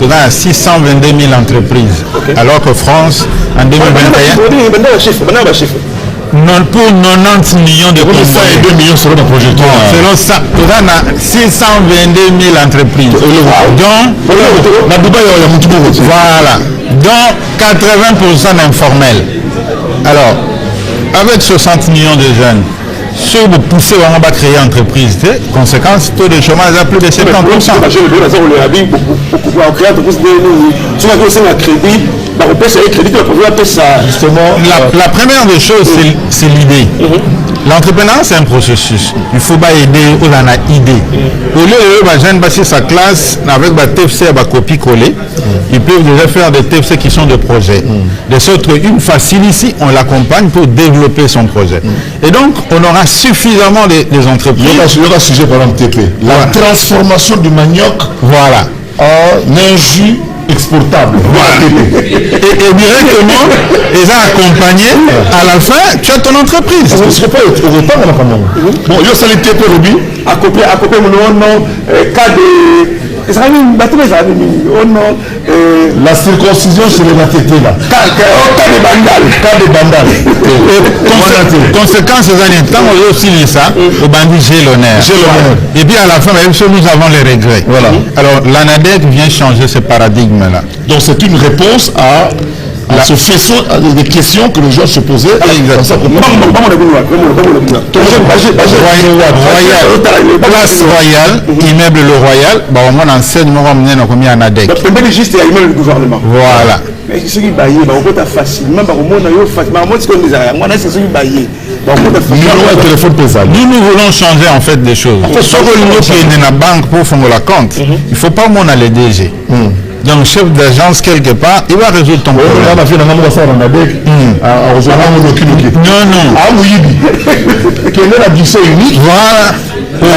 On a 622 000 entreprises. Alors que France, en 2021, pour 90 millions de Congolais. 2 millions selon le projet. Selon ça, on a 622 000 entreprises. Voilà. Dont 80% d'informels. Alors, avec 60 millions de jeunes, si vous poussez on va créer une entreprise, conséquence, taux de chômage à plus de 70%. La première des choses, c'est l'idée. L'entrepreneuriat, c'est un processus. Il faut aider aux gens à idée. Au lieu de jeune passer sa classe avec des TFC à copier-coller, ils peuvent déjà faire des TFC qui sont des projets. De sorte qu'une facile ici, on l'accompagne pour développer son projet. Et donc, on aura suffisamment des entreprises. Il y aura un sujet par exemple TP. La transformation du manioc en un jus exportable. Voilà. Et directement, ils ont accompagné, à la fin, tu as ton entreprise. Parce que ce n'est pas au retard, quand même. Bon, il y a ça les TP, Ruby. À copier mon nom, cas de. La circoncision sur les matétés là. Cas de bandal. Conséquence, c'est temps on aussi ça, au bandit j'ai l'honneur. Et puis à la fin, nous avons les regrets. Voilà. Alors l'ANADEC vient changer ce paradigme là. Donc c'est une réponse à ce faisceau de questions que les gens se posaient. Place Royale, immeuble Le Royal, on enseigne combien en ADEC. Juste immeuble du gouvernement. Voilà. Mais ce qui est baillé, on facilement, nous voulons changer en fait des choses. Si on est dans banque pour faire la compte, il ne faut pas mon aller DG. Donc, chef d'agence, quelque part, il va résoudre ton problème. Quel est la guichet unique? Voilà.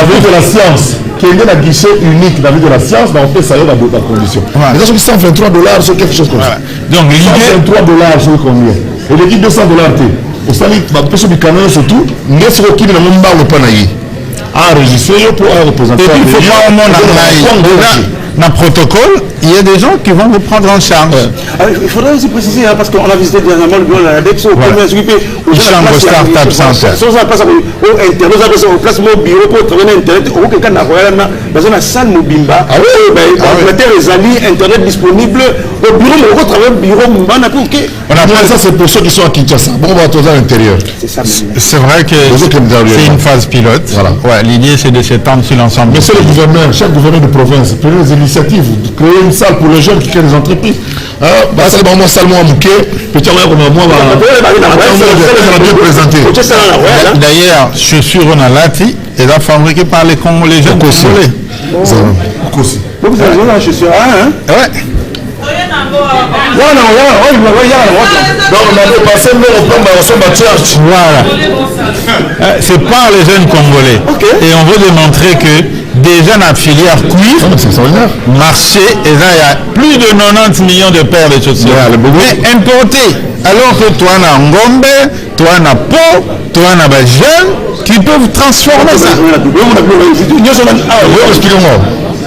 Avec de la science. Quel est la guichet unique dans de la science? On fait ça dans d'autres conditions. Mais ça, c'est $123 sur quelque chose comme ça. Donc, l'idée. $123 sur combien? Et les $200. Au Sali, ma personne du canon, surtout, n'est-ce qu'il n'a même pas le panaï. Enregistré pour un représentant. Et puis, il faut pas au monde dans le protocole, il y a des gens qui vont vous prendre en charge. Il faudrait aussi préciser, parce qu'on a visité dernièrement le bureau de la DEPS, au premier s'occuper aux Chambre Startup Center. Sur la place au Internet, au place au bureau pour travailler Internet, au quelqu'un n'a pas dans une salle Mobimba. Ah oui, l'ordinateur est allé, Internet disponible, au bureau, mais au travail bureau, on a pour qui? On a ça, c'est pour ceux qui sont à Kinshasa. Bon, on va tourner à l'intérieur. C'est vrai que c'est une phase pilote. Voilà. Ouais, l'idée, c'est de s'étendre sur l'ensemble. Mais c'est le gouverneur, chaque gouverneur de province, prenez des initiatives, créer une salle pour les jeunes qui créent des entreprises. C'est le moment salle moi mouké, petit moyen comme moi, bien présenté. D'ailleurs, chaussures on a lati et là fabriquées par les Congolais jeunes congolais. Donc vous avez une chaussure, hein? Ouais. Donc on avait passé voilà. C'est par les jeunes Congolais. Et on veut démontrer que déjà dans la filière cuir, marché, et là il y a plus de 90 millions de paires de chaussures. Mais importés. Alors que toi on a Ngombe, toi on a Po, toi on a des jeunes qui peuvent transformer ça.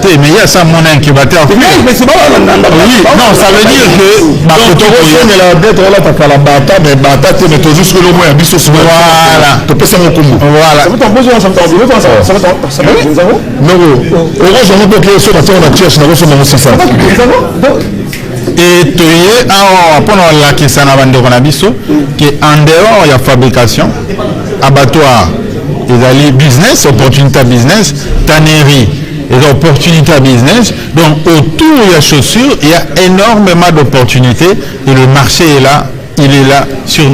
Mais il y a ça mon incubateur. Oui, non, ça veut dire que et tu es en dehors il y a fabrication, abattoir, et business, opportunité business, tannerie. Les opportunités à business. Donc autour de la chaussure, il y a énormément d'opportunités et le marché est là, il est là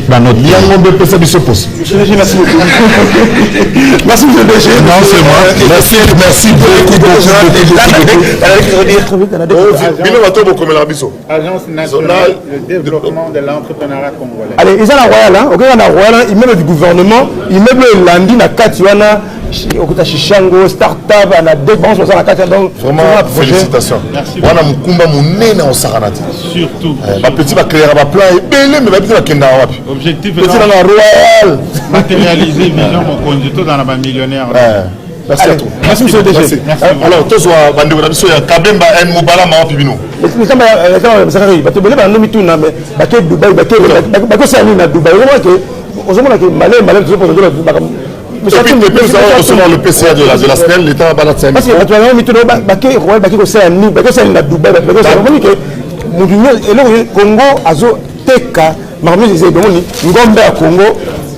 dans notre pays. Merci beaucoup. Merci monsieur le DG. Non, c'est moi. Merci beaucoup. Agence nationale de développement de l'entrepreneuriat congolais. Allez, ils sont à Royal, hein? Ok, on a Royal, immeuble du gouvernement, immeuble Landi, na Katiwana. Shishango, start-up, on a deux banques, on a quatre donc vraiment félicitations. Merci. On a Mukumba Mounene au Saranati. Surtout. Ma petite va créer un plan et belé, mais ma petite va kenda wapi. Objectif est Royal. Matérialiser vision mon conducteur dans la millionnaire. Merci à toi. Merci monsieur le DG. Alors, tous va bande de biso ya Kabemba en Mobala ma wapi bino. Mais ça ça va te belé ba no mituna mais ba ke Dubaï ba ke ça na Dubaï. On voit que malin tout pour nous avons recevoir le PCA de la SNEL, l'État a balaté. Parce que naturellement, le Congo azo teka, marmi disait Ngombe à Congo,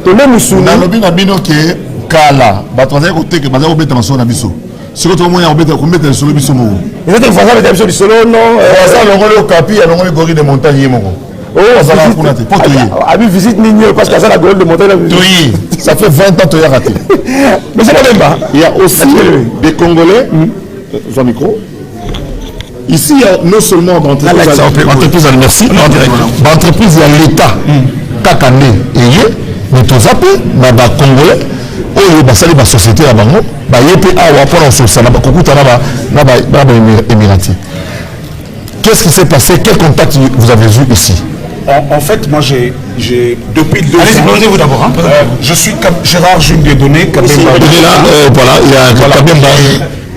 tole musuni. Nalobi na bino ke kala, batwaza ko teka baza ko beta maso na biso. Si vous avez un solo biso mo. Et vous avez un solo non, ça le capi, alors on gori de montagne mo. Oh, visite Nino parce que ça la gueule de montagne. Oui, ça fait 20 ans que tu as raté. Mais c'est pas il y a aussi des Congolais, Jean Micro. Ici, il y a non seulement d'entreprises, merci, d'entreprises, il y a l'État, Kakane et mais tout ça, mais les Congolais, il y a société à Bango, il y a Émirati. Qu'est-ce qui s'est passé? Quel contact vous avez eu ici? En fait, moi, j'ai depuis 2 ans... Allez-y, d'abord. Hein. Je suis Gérard Jules Dieudonné.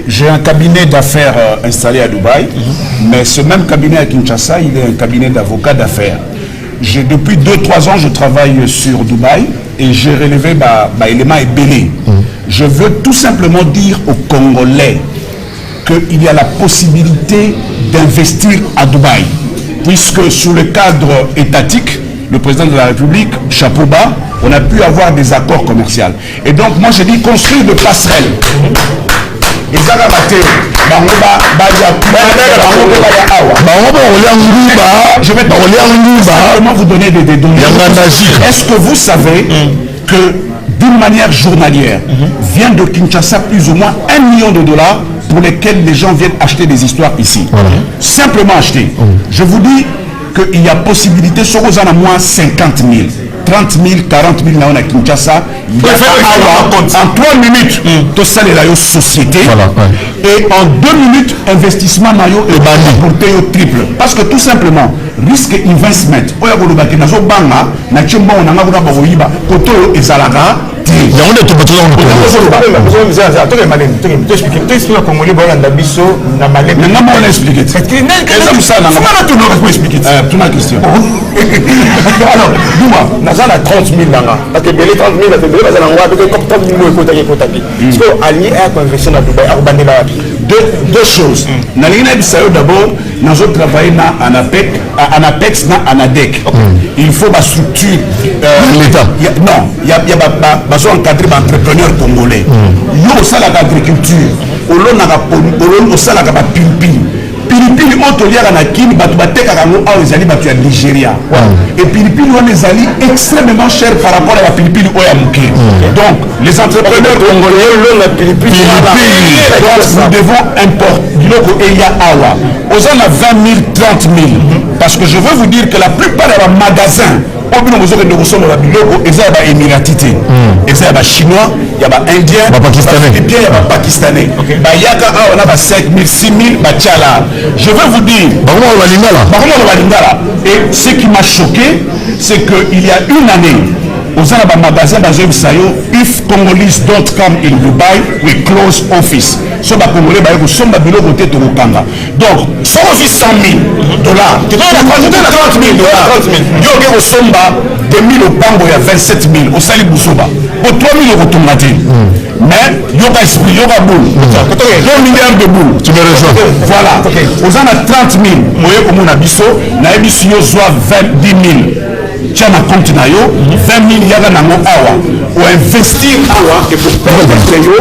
J'ai un cabinet d'affaires installé à Dubaï, mais ce même cabinet à Kinshasa, il est un cabinet d'avocats d'affaires. Depuis 2-3 ans, je travaille sur Dubaï et j'ai relevé l'élément ébélé. Je veux tout simplement dire aux Congolais qu'il y a la possibilité d'investir à Dubaï. puisque sous le cadre étatique, le président de la République, chapeau bas, on a pu avoir des accords commerciaux. Et donc, moi, je dis construire de passerelles. Je vais simplement vous donner des données. Est-ce que vous savez que d'une manière journalière, vient de Kinshasa plus ou moins $1 million pour lesquels les gens viennent acheter des histoires ici. Simplement acheter. Je vous dis qu'il y a possibilité, sur aux à moins 50 000. 30 000, 40 000 là on a Kinshasa. En 3 minutes, tout ça est la société. Et en 2 minutes, investissement maillot est porté au triple. Parce que tout simplement, risque investment, à 30 000 parce que les 30 000 c'est bien parce que 30 000 parce que allié à investir dans Dubaï deux choses. D'abord, nous avons travaillé à Anapex, à Anadec. Il faut ma structure. L'État. Non, il y a besoin d'encadrer l'entrepreneur congolais. Il y a aussi l'agriculture. Au sein de la Pilipili. Pilipili otoliaka na kini batu batekaka ngo awa ezali batu ya Nigeria. Et pilipili wana ezali extrêmement cher par rapport à la pilipili oya muke. Donc les entrepreneurs congolais le la pilipili donc nous devons importer biloko eya awa. Ozana 20 000, 30 000 parce que je veux vous dire que la plupart des magasins au bino mozo de ressources la biloko ezali ba émiratité. Ezali ba chinois, il y a ba indien, ba pakistanais et bien il y a ba pakistanais. Ba yaka awa na ba 5 000, 6 000 ba tchala. Je veux vous dire, et ce qui m'a choqué, c'est qu'il y a une année, aux Arabes magasins dans if Congolese don't come in Dubai, we close office. So ba Congolais ba somba bilo côté to Kanga. Donc, son office $100 000. Tu donnes la 30 000 $. Yo ke somba 2000 au Bango il y a 27 000 au Sali Boussoba. Au 3 000 au Tomati. Mais yoga esprit, yoga boule. 2 milliards de boules. Tu me rejoins. Voilà. Aux en a 30 000. Moye comme on a biso, na ebiso yo soit 10 000. Tiens ma compte na yo, 20 000 yaga na mo awa. Ou investir awa et pour permettre yo,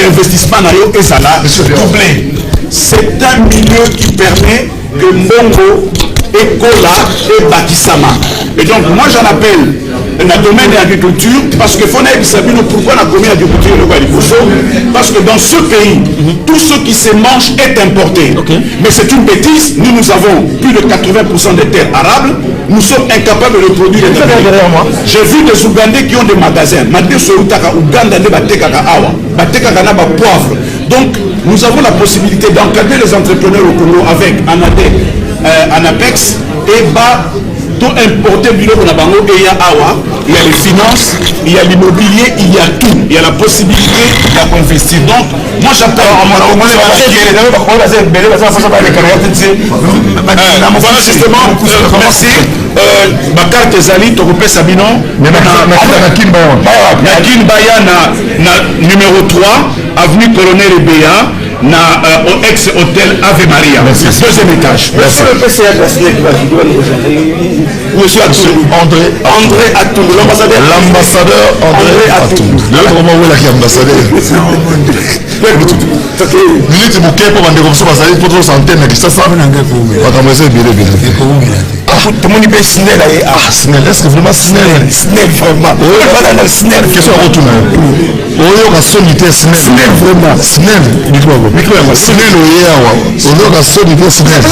investissement na yo et ça là doublé. C'est un milieu qui permet que Mbongo, Ekola et Bakisama. Et donc moi j'en appelle dans le domaine de l'agriculture, parce que Fona et Sabino, pourquoi la commune agriculture le parce que dans ce pays, tout ce qui se mange est importé. Mais c'est une bêtise, nous avons plus de 80% des terres arables, nous sommes incapables de produire les terres. J'ai vu des Ougandais qui ont des magasins, poivre. Donc nous avons la possibilité d'encadrer les entrepreneurs au Congo avec Anadec, Anapex et tout importer biloko na bango et il y a awa, il y a les finances, il y a l'immobilier, il y a tout, il y a la possibilité d'investir. Donc moi j'appelle voilà justement merci Bakar Tezali Tokopé Sabino Nakin Baya na numéro 3 avenue Colonel Ebea na au ex-hôtel Ave Maria, deuxième étage. Monsieur André Atoum, l'ambassadeur André Atoum. L'autre moment où il a ambassadeur. Minute bouquet pour vendre comme ça, ça pour trop centaines de ça. On va commencer bien. Tout le monde peut Snell. Est-ce que vraiment Snell vraiment. Snell. Question à retourner. On a solité Snell vraiment. Snell. Micro. Snell on a solité Snell.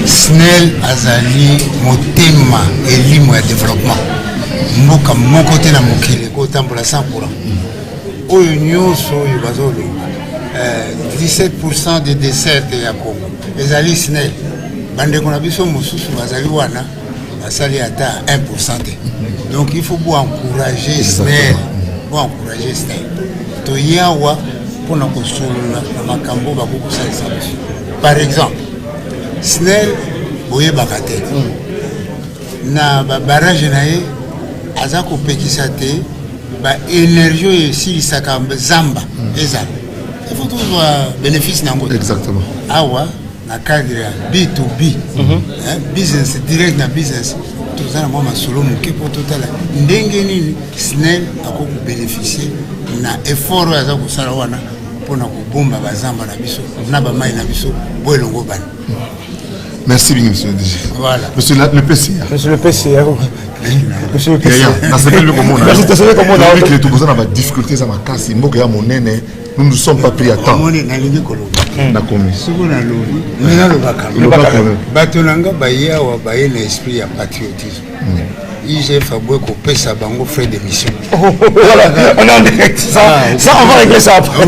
Snell azali motema elimu ya développement mboka moko te na mokili kotambola 100%. Oyo nyonso oyo bazolo 17% des desserts ya Congo ezali Snell. Bandeko na biso mosusu bazali wana basali ata 1% te. Donc il faut encourager Snell. Encourager Snell. To yawa pour na kosolola na makambo bakokosalisa biso. Par exemple, Snell boye bakate na barrage na ye aza kopekisa te énergie ici ça zamba ezala il faut toujours bénéfice nango exactement awa na cadre B2B business direct na business tozana mwa masolo moke po totala ndenge nini SNEL ako bénéficier na effort oyo aza kosala wana mpona kobomba bazamba na biso na bamai na biso bo elongo bana. Merci bien, monsieur le DG. Voilà. Monsieur le PCA. Monsieur le PCA. Monsieur le PCA. Les Tougosans ont des difficultés à ma casse. Nous ne sommes pas pris à temps. Na komi. Souvent na lobi. Mina le bakam. Batonanga baya wa baye l'esprit ya patriotisme. IGF a beau couper sa bango fait des missions. Voilà, on est en direct. Ça, on va régler ça après.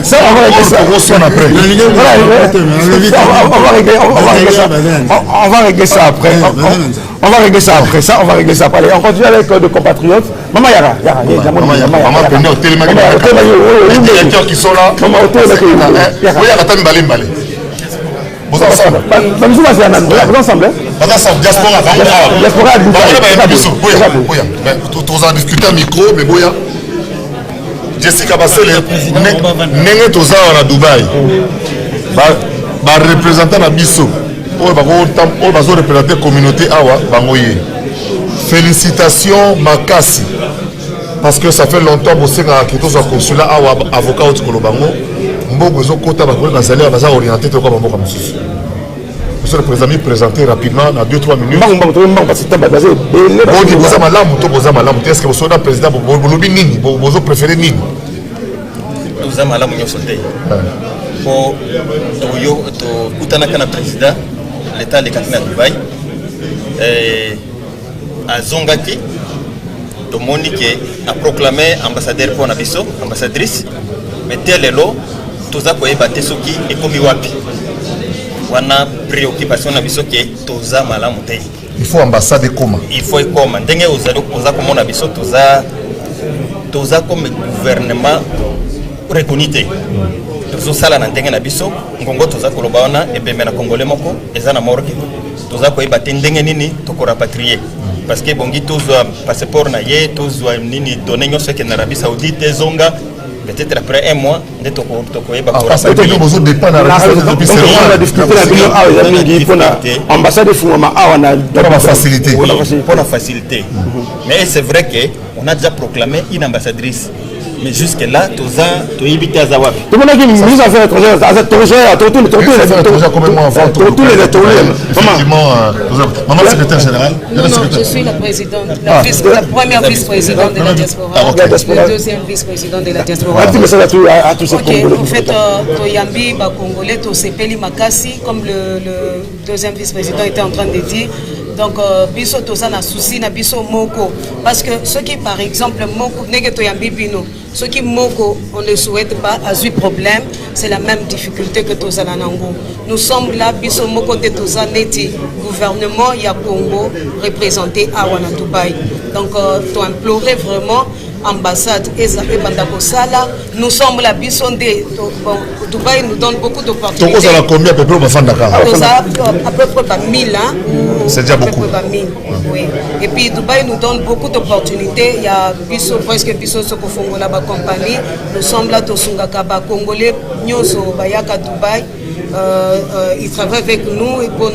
Ça, on va régler ça. On va régler ça après. On va régler ça après. Ça, on va régler ça après. Allez, on continue avec de compatriotes. Maman Yara. Maman Penda, les directeurs qui sont là. Maman vous ensemble. Vous ensemble. Diaspora. Tous en discuter à micro, mais boya. Jessica Bassel, n'est tous à Dubaï. Représentant la Bisso. On va représenter la communauté Awa, Bangoye. Félicitations, Makassi. Parce que ça fait longtemps que tous en consulat Awa, avocat au Tikolobango. Monsieur le Président, présenter rapidement dans 2-3 minutes. Est-ce que vous êtes président vous préférez Nini? Nous avons la Mounion Sondé. Pour le président, l'État de Katina Dubaï, à Zongati, Monique a proclamé ambassadeur pour Nabiso, ambassadrice, mais tel est l'eau. Toza ko ebate soki ekomi wapi wana préoccupation na biso ke toza malamu te il faut ambassade comment il faut ekoma ndenge oza komona biso toza comme gouvernement reconnu te tozo sala na ndenge na biso ngongo toza koloba wana ebembe na congolais moko eza na morke toza ko ebate ndenge nini toko rapatrier parce que bongi tozwa passeport na ye tozwa nini donner nyonso ke na Arabie Saoudite zonga. Peut-être après un mois, nous avons parce que nous avons des pannes à facilité. Pour la facilité. Mais c'est vrai qu'on a déjà proclamé une ambassadrice. Mais jusque-là, tu as évité à Zawab. Tout le monde qui nous a fait Maman secrétaire générale. Non, je suis la présidente, la première vice-présidente de la diaspora, le deuxième vice-président de la diaspora. Ok, en fait, Toyambi, Congolais, Tosepeli Makassi, comme le deuxième vice-président était en train de dire. Donc, biso toza na souci na biso moko parce que ceux qui par exemple moko negeto yambi bino ceux qui moko on ne souhaite pas à problème c'est la même difficulté que toza na nango. Nous sommes là biso moko de toza neti gouvernement ya Congo représenté à Wana Dubaï. Donc to implorer vraiment ambassade et Bandakosala. Nous sommes la Bissondé. Dubaï nous donne beaucoup d'opportunités. Donc, on a combien à peu près au Dakar? À peu près 1000 ans. C'est déjà beaucoup. Oui. Et puis Dubaï nous donne beaucoup d'opportunités. Il y a presque Bisso Sokofongola compagnie. Nous sommes là, Tosungaka, Congolais, Nyoso, Bayaka, Dubaï. Ils travaillent avec nous et pour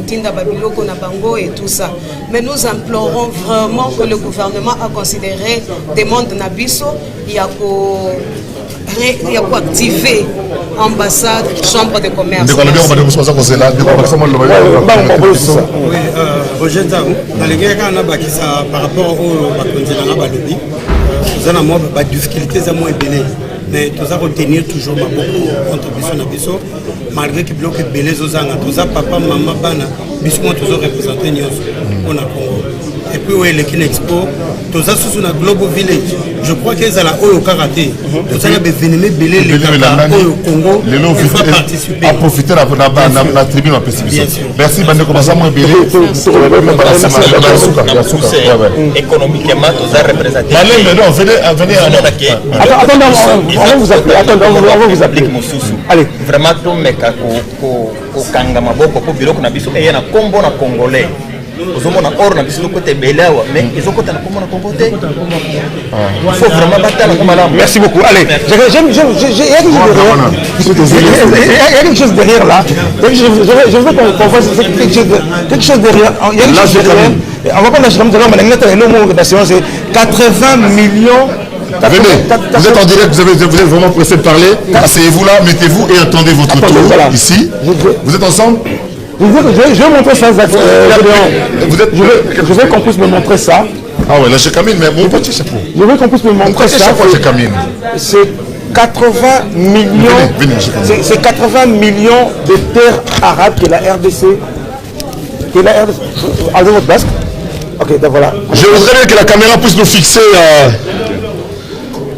Tinda Babiloko, Nabango et tout ça. Mais nous implorons vraiment que le gouvernement a considéré des mondes Nabiso. Il y a pour activer ambassade, chambre de commerce. Oui, Roger Nzao, dans les guerres par rapport au Balobi, nous avons des difficultés à moins belé. Mais nous allons retenir toujours ma contribution à Bisso, malgré que bloque belé zozanga, tous papa, maman, bana, Bisso, tous représentés on a Congo. Et puis, oui, l'équipe Expo, tous sous la Global Village. Je crois qu'ils ont la Oyo Karaté. Tous ont bénéficié belé les Congo. Les lots vont participer. À profiter de la tribune en pessimiste. Merci, Bande, comment ça m'a belé. Économiquement, tous ont représenté. Venez. Attendez, on va vous appeler. On va vous appeler. Allez. Vraiment, tout le monde au Kangama, au bureau qu'on a vu, et il y a un combo congolais. ozomona or na biso côté belawa mais ils ont côté na komona compoter il faut vraiment battre la madame. Merci beaucoup. Allez, il y a quelque chose derrière là. Je veux qu'on fasse quelque chose derrière. Il y a quelque chose derrière. On va pas lâcher comme ça. Le mot d'assurance, c'est 80 millions. Venez, vous êtes en direct, vous êtes vraiment pressé de parler. Asseyez-vous là, mettez-vous et attendez votre tour. Voilà. Ici, vous êtes ensemble? Je vais montrer ça. Je veux qu'on puisse me montrer ça. Ah ouais, là j'ai Camille, mais mon petit chapeau. Je veux qu'on puisse me montrer ça. C'est 80 millions. C'est 80 millions de terres arabes que la RDC. Enlevez votre basque. Ok, donc voilà. Je voudrais bien que la caméra puisse nous fixer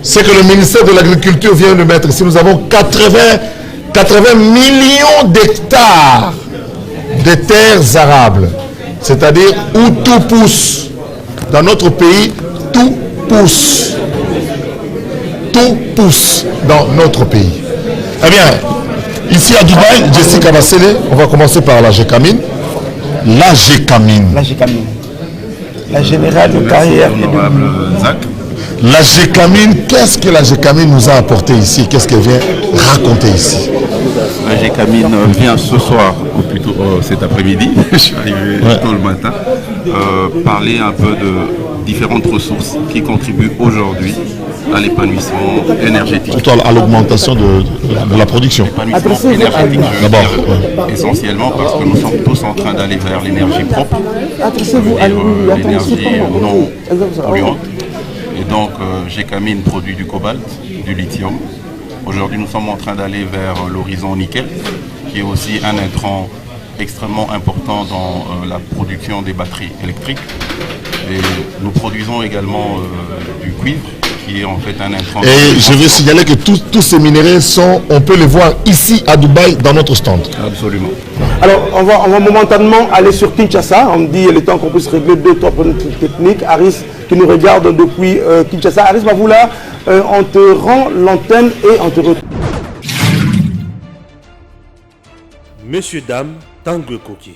ce que le ministère de l'Agriculture vient de mettre ici. Nous avons 80 millions d'hectares de terres arables. C'est-à-dire où tout pousse. Dans notre pays, tout pousse. Tout pousse dans notre pays. Eh bien, ici à Dubaï, Jessica Bassele, on va commencer par la Gécamine. La Gécamine. La Gécamine. La générale de carrière. La Gécamine, qu'est-ce que la Gécamine nous a apporté ici? Qu'est-ce qu'elle vient raconter ici? La Gécamine vient ce soir, ou plutôt cet après-midi, je suis arrivé tôt le matin, parler un peu de différentes ressources qui contribuent aujourd'hui à l'épanouissement énergétique. Plutôt à l'augmentation de la production. L'épanouissement énergétique, d'abord, essentiellement parce que nous sommes tous en train d'aller vers l'énergie propre, l'énergie non polluante. Et donc, Gécamine produit du cobalt, du lithium. Aujourd'hui, nous sommes en train d'aller vers l'horizon nickel, qui est aussi un intrant extrêmement important dans la production des batteries électriques. Et nous produisons également du cuivre, qui est en fait un intrant. Et je veux signaler que tous ces minéraux on peut les voir ici à Dubaï, dans notre stand. Absolument. Alors, on va momentanément aller sur Kinshasa. On me dit le temps qu'on puisse régler 2-3 problèmes techniques. Aris, qui nous regarde depuis Kinshasa. Aris Bavoula, on te rend l'antenne et on te retrouve. Messieurs, dames, Tanguy Koki.